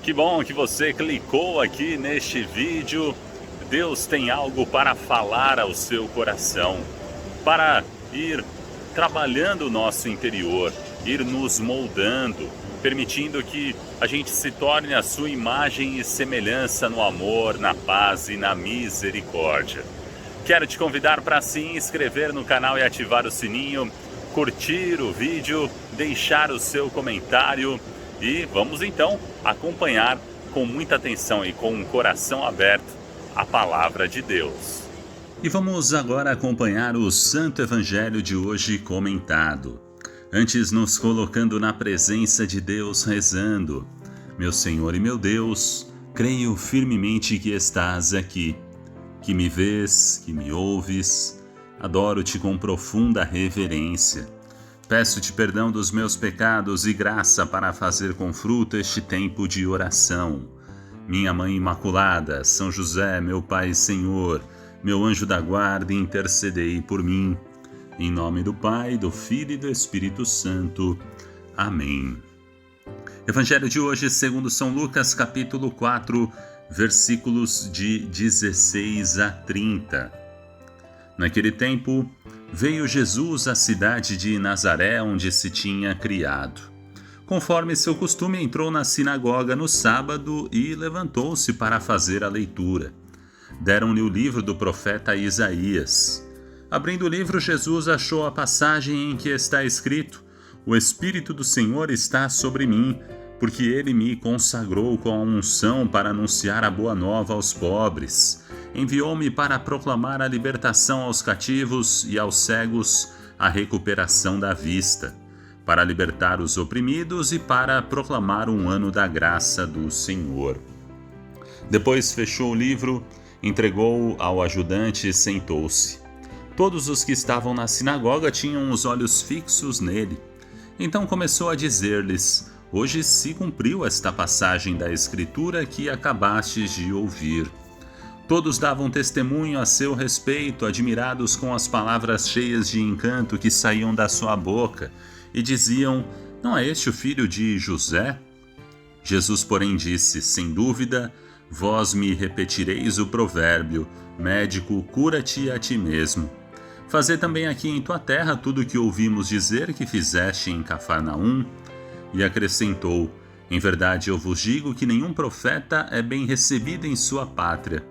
Que bom que você clicou aqui neste vídeo. Deus tem algo para falar ao seu coração, para ir trabalhando o nosso interior, ir nos moldando, permitindo que a gente se torne a sua imagem e semelhança no amor, na paz e na misericórdia. Quero te convidar para se inscrever no canal e ativar o sininho, curtir o vídeo, deixar o seu comentário e vamos então acompanhar com muita atenção e com um coração aberto a palavra de Deus. E vamos agora acompanhar o Santo Evangelho de hoje comentado. Antes, nos colocando na presença de Deus, rezando: Meu Senhor e meu Deus, creio firmemente que estás aqui, que me vês, que me ouves. Adoro-te com profunda reverência. Peço-te perdão dos meus pecados e graça para fazer com fruto este tempo de oração. Minha Mãe Imaculada, São José, meu Pai e Senhor, meu anjo da guarda, intercedei por mim. Em nome do Pai, do Filho e do Espírito Santo. Amém. Evangelho de hoje, segundo São Lucas, capítulo 4, versículos de 16 a 30. Naquele tempo, veio Jesus à cidade de Nazaré, onde se tinha criado. Conforme seu costume, entrou na sinagoga no sábado e levantou-se para fazer a leitura. Deram-lhe o livro do profeta Isaías. Abrindo o livro, Jesus achou a passagem em que está escrito: O Espírito do Senhor está sobre mim, porque ele me consagrou com a unção para anunciar a boa nova aos pobres. Enviou-me para proclamar a libertação aos cativos e aos cegos a recuperação da vista, para libertar os oprimidos e para proclamar um ano da graça do Senhor. Depois fechou o livro, entregou-o ao ajudante e sentou-se. Todos os que estavam na sinagoga tinham os olhos fixos nele. Então começou a dizer-lhes: Hoje se cumpriu esta passagem da Escritura que acabastes de ouvir. Todos davam testemunho a seu respeito, admirados com as palavras cheias de encanto que saíam da sua boca, e diziam: Não é este o filho de José? Jesus, porém, disse: Sem dúvida, vós me repetireis o provérbio: Médico, cura-te a ti mesmo. Fazei também aqui em tua terra tudo o que ouvimos dizer que fizeste em Cafarnaum. E acrescentou: Em verdade eu vos digo que nenhum profeta é bem recebido em sua pátria.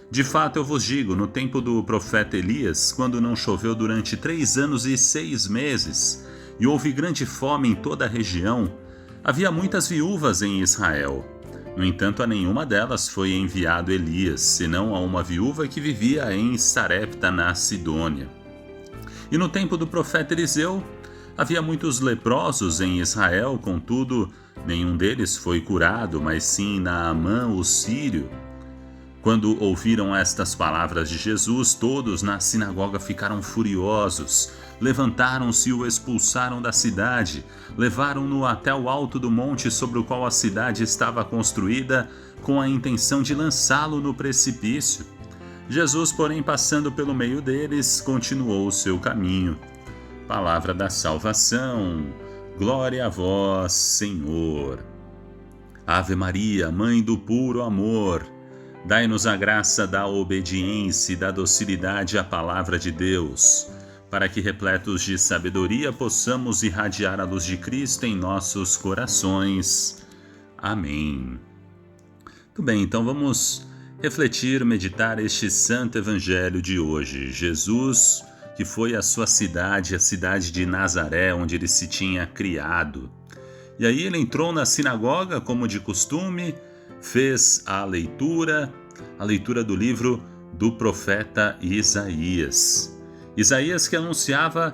De fato eu vos digo, no tempo do profeta Elias, quando não choveu durante 3 anos e 6 meses, e houve grande fome em toda a região, havia muitas viúvas em Israel. No entanto, a nenhuma delas foi enviado Elias, senão a uma viúva que vivia em Sarepta, na Sidônia. E no tempo do profeta Eliseu, havia muitos leprosos em Israel, contudo, nenhum deles foi curado, mas sim Naamã, o sírio. Quando ouviram estas palavras de Jesus, todos na sinagoga ficaram furiosos. Levantaram-se e o expulsaram da cidade, levaram-no até o alto do monte sobre o qual a cidade estava construída, com a intenção de lançá-lo no precipício. Jesus, porém, passando pelo meio deles, continuou o seu caminho. Palavra da salvação. Glória a vós, Senhor. Ave Maria, Mãe do puro amor, dai-nos a graça da obediência e da docilidade à palavra de Deus, para que, repletos de sabedoria, possamos irradiar a luz de Cristo em nossos corações. Amém. Muito bem, então vamos refletir, meditar este Santo Evangelho de hoje. Jesus, que foi à sua cidade, a cidade de Nazaré, onde ele se tinha criado. E aí ele entrou na sinagoga, como de costume, fez a leitura do livro do profeta Isaías. Isaías que anunciava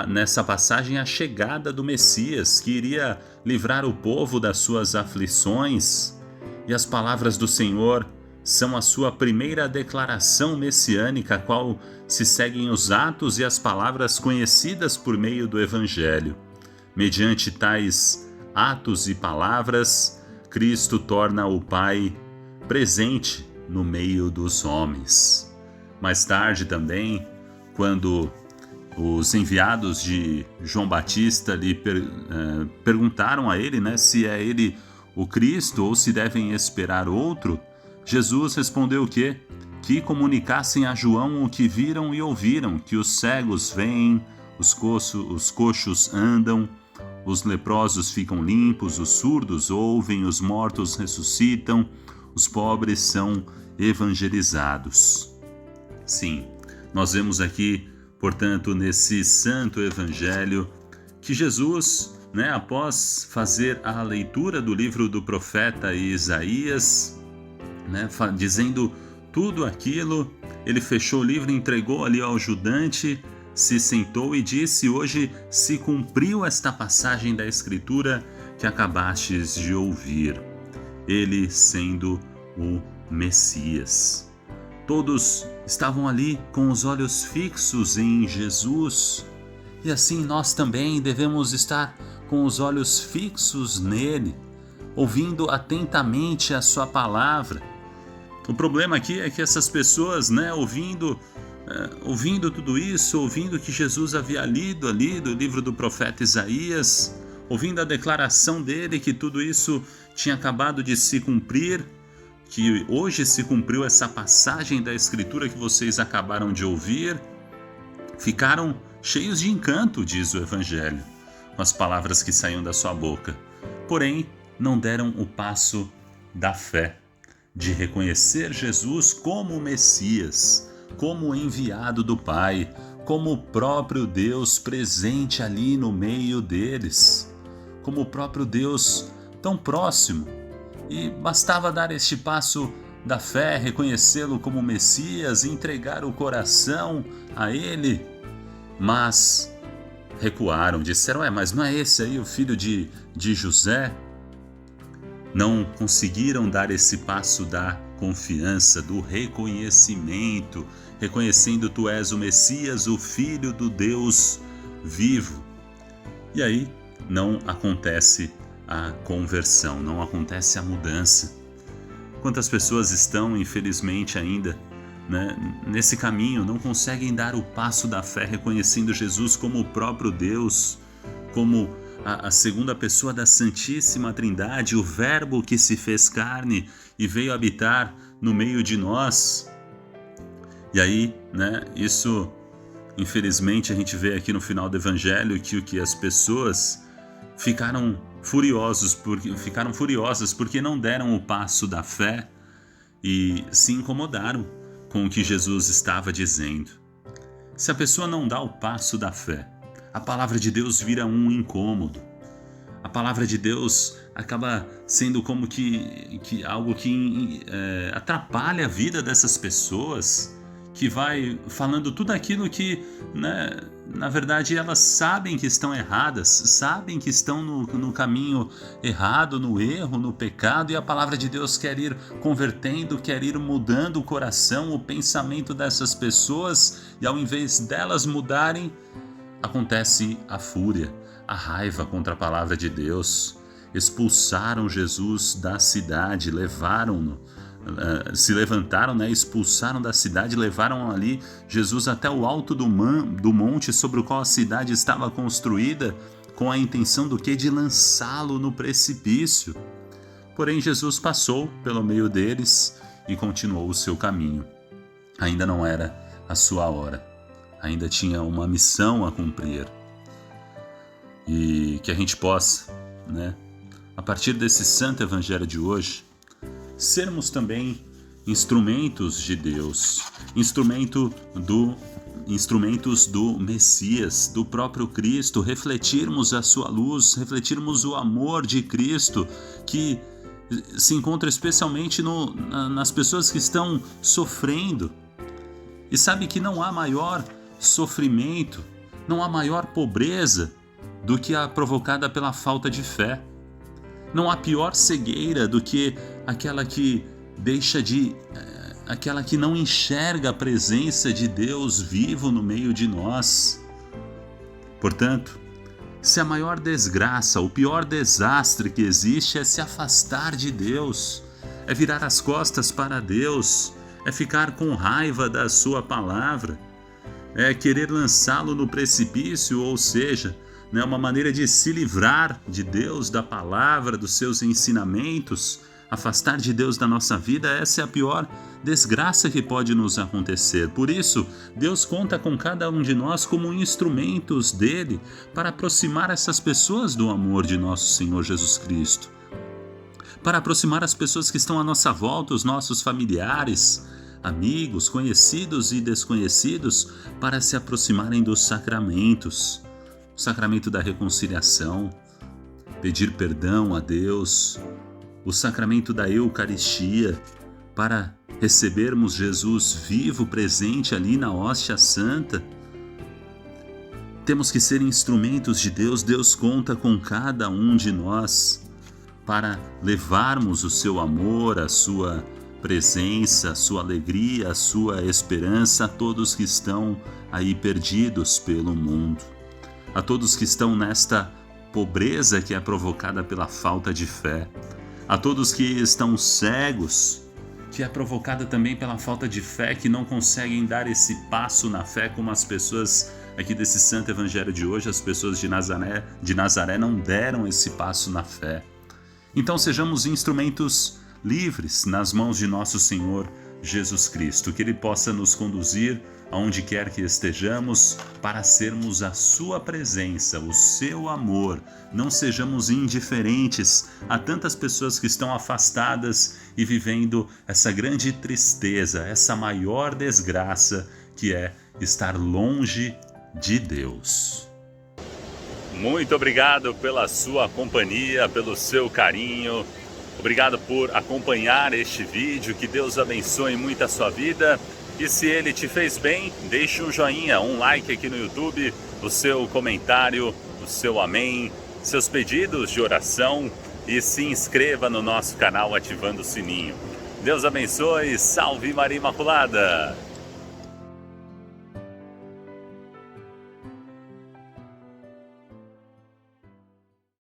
nessa passagem a chegada do Messias, que iria livrar o povo das suas aflições. E as palavras do Senhor são a sua primeira declaração messiânica, a qual se seguem os atos e as palavras conhecidas por meio do Evangelho. Mediante tais atos e palavras, Cristo torna o Pai presente no meio dos homens. Mais tarde também, quando os enviados de João Batista lhe perguntaram a ele, se é ele o Cristo ou se devem esperar outro, Jesus respondeu o quê? Que comunicassem a João o que viram e ouviram, que os cegos veem, os coxos andam, os leprosos ficam limpos, os surdos ouvem, os mortos ressuscitam, os pobres são evangelizados. Sim, nós vemos aqui, portanto, nesse santo evangelho, que Jesus, após fazer a leitura do livro do profeta Isaías, dizendo tudo aquilo, ele fechou o livro, entregou ali ao ajudante, se sentou e disse: hoje se cumpriu esta passagem da Escritura que acabastes de ouvir, ele sendo o Messias. Todos estavam ali com os olhos fixos em Jesus, e assim nós também devemos estar com os olhos fixos nele, ouvindo atentamente a sua palavra. O problema aqui é que essas pessoas, ouvindo tudo isso, ouvindo que Jesus havia lido ali do livro do profeta Isaías, ouvindo a declaração dele que tudo isso tinha acabado de se cumprir, que hoje se cumpriu essa passagem da Escritura que vocês acabaram de ouvir, ficaram cheios de encanto, diz o Evangelho, com as palavras que saíam da sua boca. Porém, não deram o passo da fé, de reconhecer Jesus como o Messias, como o enviado do Pai, como o próprio Deus presente ali no meio deles, como o próprio Deus tão próximo. E bastava dar este passo da fé, reconhecê-lo como Messias, entregar o coração a Ele. Mas recuaram, disseram: mas não é esse aí o filho de José? Não conseguiram dar esse passo da confiança, do reconhecimento, reconhecendo tu és o Messias, o Filho do Deus vivo. E aí não acontece a conversão, não acontece a mudança. Quantas pessoas estão, infelizmente, ainda nesse caminho, não conseguem dar o passo da fé, reconhecendo Jesus como o próprio Deus, como a segunda pessoa da Santíssima Trindade, o Verbo que se fez carne e veio habitar no meio de nós. E aí, isso, infelizmente, a gente vê aqui no final do Evangelho que as pessoas ficaram furiosas porque não deram o passo da fé e se incomodaram com o que Jesus estava dizendo. Se a pessoa não dá o passo da fé, a palavra de Deus vira um incômodo. A palavra de Deus acaba sendo como que algo que atrapalha a vida dessas pessoas, que vai falando tudo aquilo que, na verdade, elas sabem que estão erradas, sabem que estão no caminho errado, no erro, no pecado, e a palavra de Deus quer ir convertendo, quer ir mudando o coração, o pensamento dessas pessoas, e ao invés delas mudarem, acontece a fúria, a raiva contra a palavra de Deus. Expulsaram Jesus da cidade, se levantaram, expulsaram da cidade, levaram ali Jesus até o alto do monte sobre o qual a cidade estava construída, com a intenção do quê? De lançá-lo no precipício. Porém, Jesus passou pelo meio deles e continuou o seu caminho. Ainda não era a sua hora. Ainda tinha uma missão a cumprir. E que a gente possa, a partir desse santo evangelho de hoje, sermos também instrumentos de Deus, instrumentos do Messias, do próprio Cristo, refletirmos a sua luz, refletirmos o amor de Cristo, que se encontra especialmente nas pessoas que estão sofrendo. E sabe que não há maior sofrimento, não há maior pobreza do que a provocada pela falta de fé. Não há pior cegueira do que aquela que aquela que não enxerga a presença de Deus vivo no meio de nós. Portanto, se a maior desgraça, o pior desastre que existe é se afastar de Deus, é virar as costas para Deus, é ficar com raiva da sua palavra, é querer lançá-lo no precipício, ou seja, né? Uma maneira de se livrar de Deus, da palavra, dos seus ensinamentos, afastar de Deus da nossa vida. Essa é a pior desgraça que pode nos acontecer. Por isso, Deus conta com cada um de nós como instrumentos dele para aproximar essas pessoas do amor de nosso Senhor Jesus Cristo, para aproximar as pessoas que estão à nossa volta, os nossos familiares, amigos, conhecidos e desconhecidos, para se aproximarem dos sacramentos, o sacramento da reconciliação, pedir perdão a Deus, o sacramento da Eucaristia, para recebermos Jesus vivo, presente ali na hóstia santa. Temos que ser instrumentos de Deus. Deus conta com cada um de nós para levarmos o seu amor, a sua presença, a sua alegria, a sua esperança a todos que estão aí perdidos pelo mundo, a todos que estão nesta pobreza que é provocada pela falta de fé, a todos que estão cegos, que é provocada também pela falta de fé, que não conseguem dar esse passo na fé, como as pessoas aqui desse santo evangelho de hoje, as pessoas de Nazaré não deram esse passo na fé. Então sejamos instrumentos livres nas mãos de nosso Senhor Jesus Cristo, que Ele possa nos conduzir aonde quer que estejamos para sermos a sua presença, o seu amor. Não sejamos indiferentes a tantas pessoas que estão afastadas e vivendo essa grande tristeza, essa maior desgraça que é estar longe de Deus. Muito obrigado pela sua companhia, pelo seu carinho. Obrigado por acompanhar este vídeo. Que Deus abençoe muito a sua vida. E se ele te fez bem, deixe um joinha, um like aqui no YouTube, o seu comentário, o seu amém, seus pedidos de oração e se inscreva no nosso canal ativando o sininho. Deus abençoe. Salve Maria Imaculada!